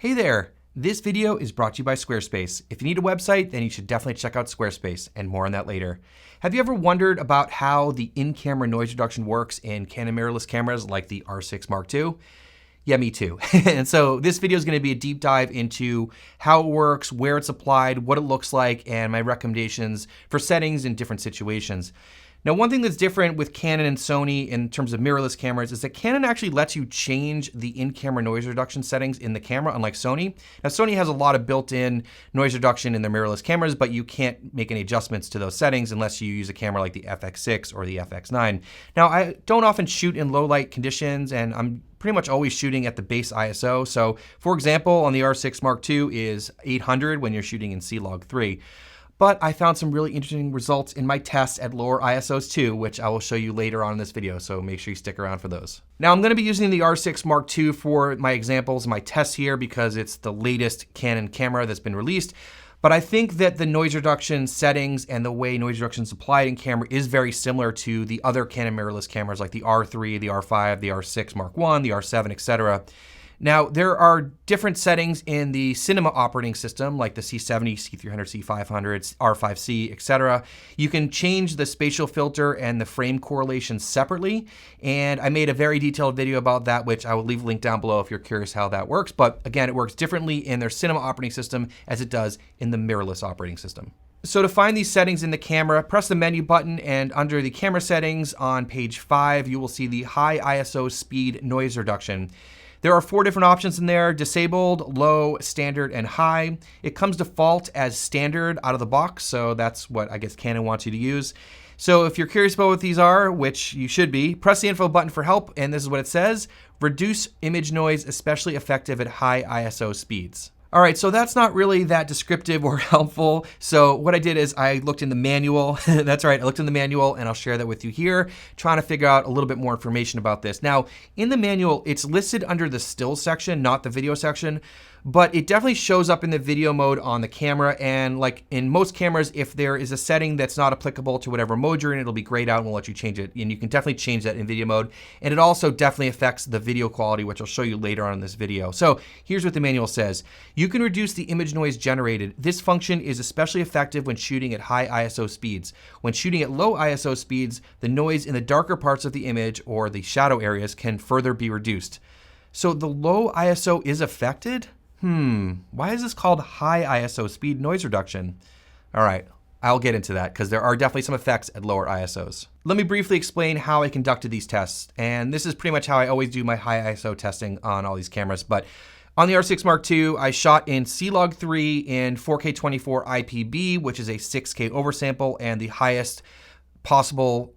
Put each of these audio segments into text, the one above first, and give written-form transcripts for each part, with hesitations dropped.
Hey there! This video is brought to you by Squarespace. If you need a website, then you should definitely check out Squarespace, and more on that later. Have you ever wondered about how the in-camera noise reduction works in Canon mirrorless cameras like the R6 Mark II? Yeah, me too. And so this video is going to be a deep dive into how it works, where it's applied, what it looks like, and my recommendations for settings in different situations. Now, one thing that's different with Canon and Sony in terms of mirrorless cameras is that Canon actually lets you change the in-camera noise reduction settings in the camera, unlike Sony. Now, Sony has a lot of built-in noise reduction in their mirrorless cameras, but you can't make any adjustments to those settings unless you use a camera like the FX6 or the FX9. Now, I don't often shoot in low light conditions, and I'm pretty much always shooting at the base ISO. So, for example, on the R6 Mark II is 800 when you're shooting in C-Log3. But I found some really interesting results in my tests at lower ISOs too, which I will show you later on in this video, so make sure you stick around for those. Now, I'm gonna be using the R6 Mark II for my examples, my tests here, because it's the latest Canon camera that's been released. But I think that the noise reduction settings and the way noise reduction is applied in camera is very similar to the other Canon mirrorless cameras like the R3, the R5, the R6 Mark I, the R7, etc. Now, there are different settings in the cinema operating system, like the C70, C300, C500, R5C, etc. You can change the spatial filter and the frame correlation separately, and I made a very detailed video about that, which I will leave a link down below if you're curious how that works. But again, it works differently in their cinema operating system as it does in the mirrorless operating system. So to find these settings in the camera, press the menu button, and under the camera settings on page 5, you will see the high ISO speed noise reduction. There are 4 different options in there: disabled, low, standard, and high. It comes default as standard out of the box, so that's what I guess Canon wants you to use. So if you're curious about what these are, which you should be, press the info button for help, and this is what it says: reduce image noise, especially effective at high ISO speeds. All right, so that's not really that descriptive or helpful. So what I did is I looked in the manual. That's right, I looked in the manual, and I'll share that with you here, trying to figure out a little bit more information about this. Now, in the manual, it's listed under the still section, not the video section, but it definitely shows up in the video mode on the camera. And like in most cameras, if there is a setting that's not applicable to whatever mode you're in, it'll be grayed out and we'll let you change it. And you can definitely change that in video mode. And it also definitely affects the video quality, which I'll show you later on in this video. So here's what the manual says. You can reduce the image noise generated. This function is especially effective when shooting at high ISO speeds. When shooting at low ISO speeds, the noise in the darker parts of the image or the shadow areas can further be reduced. So the low ISO is affected? Why is this called high ISO speed noise reduction? All right, I'll get into that because there are definitely some effects at lower ISOs. Let me briefly explain how I conducted these tests. And this is pretty much how I always do my high ISO testing on all these cameras. But on the R6 Mark II, I shot in C-Log3 in 4K 24 IPB, which is a 6K oversample and the highest possible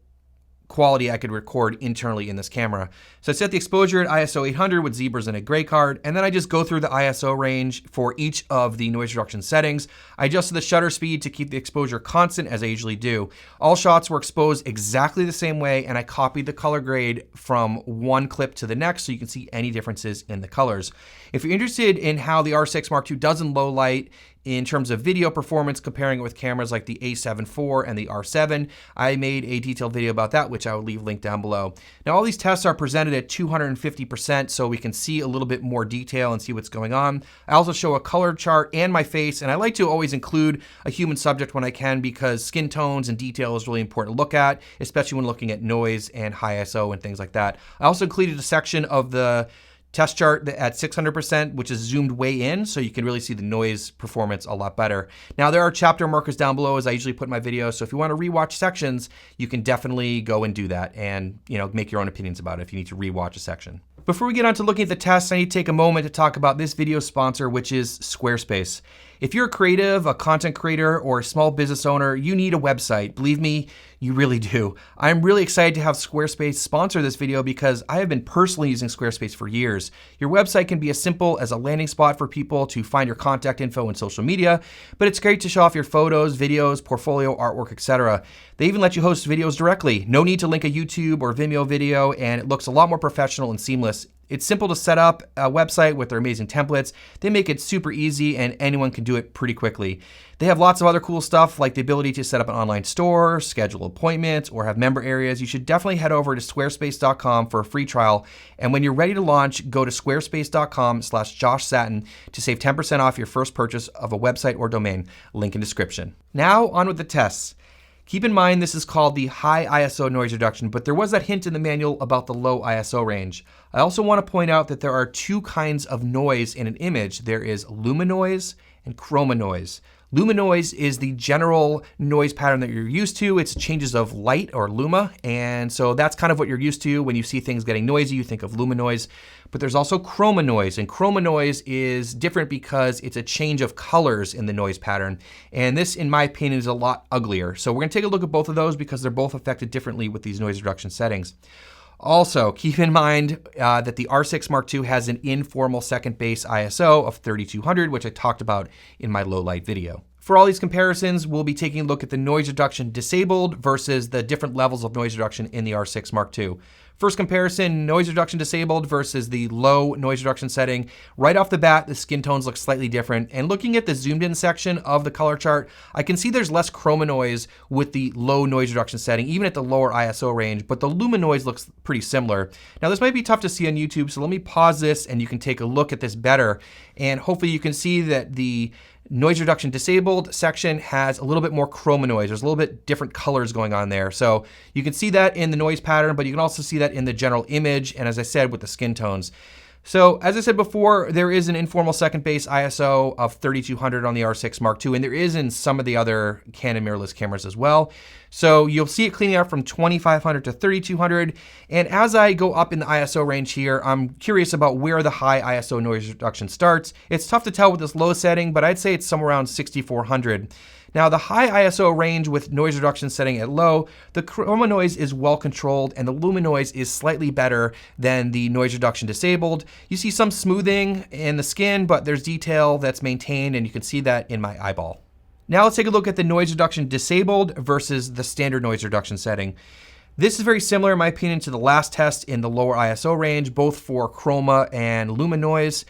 quality I could record internally in this camera. So I set the exposure at ISO 800 with zebras and a gray card, and then I just go through the ISO range for each of the noise reduction settings. I adjusted the shutter speed to keep the exposure constant as I usually do. All shots were exposed exactly the same way, and I copied the color grade from one clip to the next so you can see any differences in the colors. If you're interested in how the R6 Mark II does in low light, in terms of video performance, comparing it with cameras like the A7 IV and the R7, I made a detailed video about that, which I will leave linked down below. Now, all these tests are presented at 250%, so we can see a little bit more detail and see what's going on. I also show a color chart and my face, and I like to always include a human subject when I can because skin tones and detail is really important to look at, especially when looking at noise and high ISO and things like that. I also included a section of the test chart at 600%, which is zoomed way in, so you can really see the noise performance a lot better. Now, there are chapter markers down below, as I usually put in my video, so if you want to rewatch sections, you can definitely go and do that and make your own opinions about it if you need to rewatch a section. Before we get on to looking at the tests, I need to take a moment to talk about this video sponsor, which is Squarespace. If you're a creative, a content creator, or a small business owner, you need a website. Believe me, you really do. I'm really excited to have Squarespace sponsor this video because I have been personally using Squarespace for years. Your website can be as simple as a landing spot for people to find your contact info and social media, but it's great to show off your photos, videos, portfolio, artwork, etc. They even let you host videos directly. No need to link a YouTube or Vimeo video, and it looks a lot more professional and seamless It's simple to set up a website with their amazing templates. They make it super easy and anyone can do it pretty quickly. They have lots of other cool stuff like the ability to set up an online store, schedule appointments, or have member areas. You should definitely head over to squarespace.com for a free trial. And when you're ready to launch, go to squarespace.com/JoshSatin to save 10% off your first purchase of a website or domain. Link in description. Now on with the tests. Keep in mind this is called the high ISO noise reduction, but there was that hint in the manual about the low ISO range. I also want to point out that there are two kinds of noise in an image. There is luminoise and chroma noise. Luminoise is the general noise pattern that you're used to. It's changes of light or luma, and so that's kind of what you're used to. When you see things getting noisy, you think of luminoise. But there's also chroma noise, and chroma noise is different because it's a change of colors in the noise pattern. And this, in my opinion, is a lot uglier. So we're gonna take a look at both of those because they're both affected differently with these noise reduction settings. Also, keep in mind that the R6 Mark II has an informal second base ISO of 3200, which I talked about in my low light video. For all these comparisons, we'll be taking a look at the noise reduction disabled versus the different levels of noise reduction in the R6 Mark II. First comparison, noise reduction disabled versus the low noise reduction setting. Right off the bat, the skin tones look slightly different. And looking at the zoomed in section of the color chart, I can see there's less chroma noise with the low noise reduction setting, even at the lower ISO range, but the luminoise looks pretty similar. Now this might be tough to see on YouTube, so let me pause this and you can take a look at this better. And hopefully you can see that the noise reduction disabled section has a little bit more chroma noise. There's a little bit different colors going on there. So you can see that in the noise pattern, but you can also see that in the general image. And as I said, with the skin tones. So as I said before, there is an informal second base ISO of 3200 on the R6 Mark II, and there is in some of the other Canon mirrorless cameras as well. So you'll see it cleaning out from 2500 to 3200. And as I go up in the ISO range here, I'm curious about where the high ISO noise reduction starts. It's tough to tell with this low setting, but I'd say it's somewhere around 6400. Now the high ISO range with noise reduction setting at low, the chroma noise is well controlled and the luminoise is slightly better than the noise reduction disabled. You see some smoothing in the skin, but there's detail that's maintained and you can see that in my eyeball. Now let's take a look at the noise reduction disabled versus the standard noise reduction setting. This is very similar in my opinion to the last test in the lower ISO range, both for chroma and luminoise.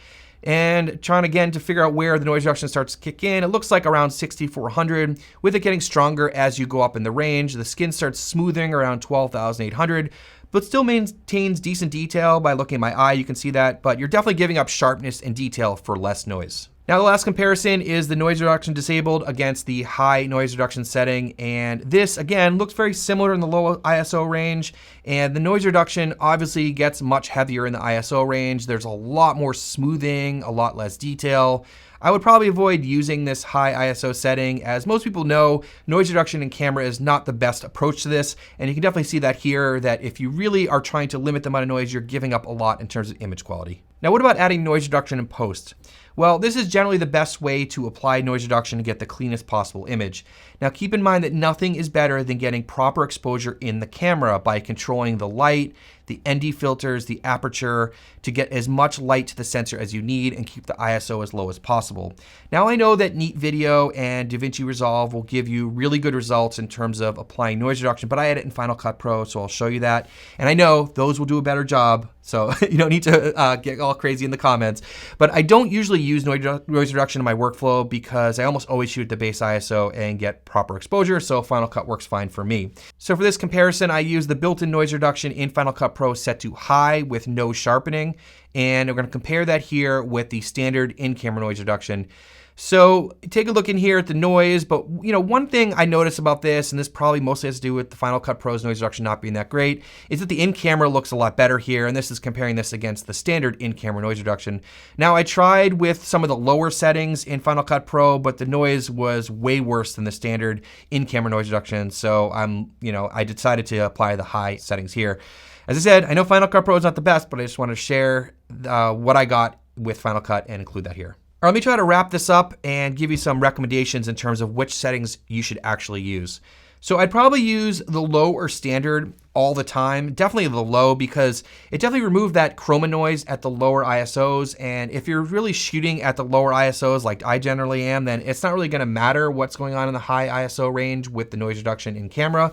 And trying again to figure out where the noise reduction starts to kick in. It looks like around 6400, with it getting stronger as you go up in the range. The skin starts smoothing around 12,800, but still maintains decent detail. By looking at my eye, you can see that, but you're definitely giving up sharpness and detail for less noise. Now the last comparison is the noise reduction disabled against the high noise reduction setting. And this again looks very similar in the low ISO range. And the noise reduction obviously gets much heavier in the ISO range. There's a lot more smoothing, a lot less detail. I would probably avoid using this high ISO setting. As most people know, noise reduction in camera is not the best approach to this. And you can definitely see that here, that if you really are trying to limit the amount of noise, you're giving up a lot in terms of image quality. Now, what about adding noise reduction in post? Well, this is generally the best way to apply noise reduction to get the cleanest possible image. Now, keep in mind that nothing is better than getting proper exposure in the camera by controlling the light, the ND filters, the aperture, to get as much light to the sensor as you need and keep the ISO as low as possible. Now, I know that Neat Video and DaVinci Resolve will give you really good results in terms of applying noise reduction, but I edit in Final Cut Pro, so I'll show you that. And I know those will do a better job, so you don't need to get all crazy in the comments. But I don't usually use noise reduction in my workflow because I almost always shoot at the base ISO and get proper exposure, so Final Cut works fine for me. So for this comparison, I use the built-in noise reduction in Final Cut Pro set to high with no sharpening, and we're going to compare that here with the standard in-camera noise reduction. So take a look in here at the noise, but one thing I notice about this, and this probably mostly has to do with the Final Cut Pro's noise reduction not being that great, is that the in-camera looks a lot better here, and this is comparing this against the standard in-camera noise reduction. Now I tried with some of the lower settings in Final Cut Pro, but the noise was way worse than the standard in-camera noise reduction, so I decided to apply the high settings here. As I said, I know Final Cut Pro is not the best, but I just want to share what I got with Final Cut and include that here. All right, let me try to wrap this up and give you some recommendations in terms of which settings you should actually use. So I'd probably use the low or standard all the time. Definitely the low, because it definitely removed that chroma noise at the lower ISOs. And if you're really shooting at the lower ISOs like I generally am, then it's not really going to matter what's going on in the high ISO range with the noise reduction in camera.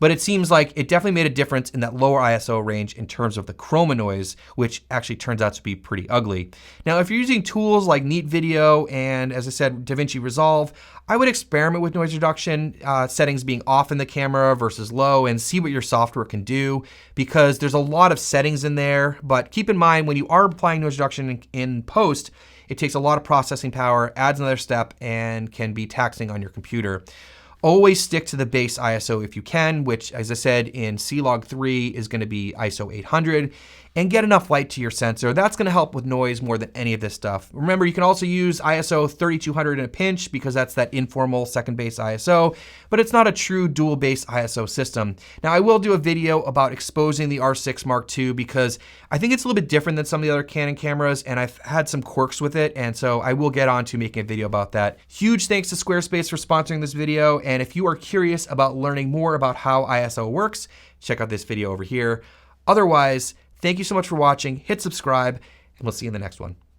but it seems like it definitely made a difference in that lower ISO range in terms of the chroma noise, which actually turns out to be pretty ugly. Now, if you're using tools like Neat Video and, as I said, DaVinci Resolve, I would experiment with noise reduction, settings being off in the camera versus low, and see what your software can do, because there's a lot of settings in there. But keep in mind, when you are applying noise reduction in post, it takes a lot of processing power, adds another step, and can be taxing on your computer. Always stick to the base ISO if you can, which, as I said, in C-Log 3 is going to be ISO 800, and get enough light to your sensor. That's going to help with noise more than any of this stuff. Remember, you can also use ISO 3200 in a pinch, because that's that informal second base ISO, but it's not a true dual base ISO system. Now, I will do a video about exposing the R6 Mark II, because I think it's a little bit different than some of the other Canon cameras, and I've had some quirks with it, and so I will get on to making a video about that. Huge thanks to Squarespace for sponsoring this video, and if you are curious about learning more about how ISO works, check out this video over here. Otherwise, thank you so much for watching. Hit subscribe, and we'll see you in the next one.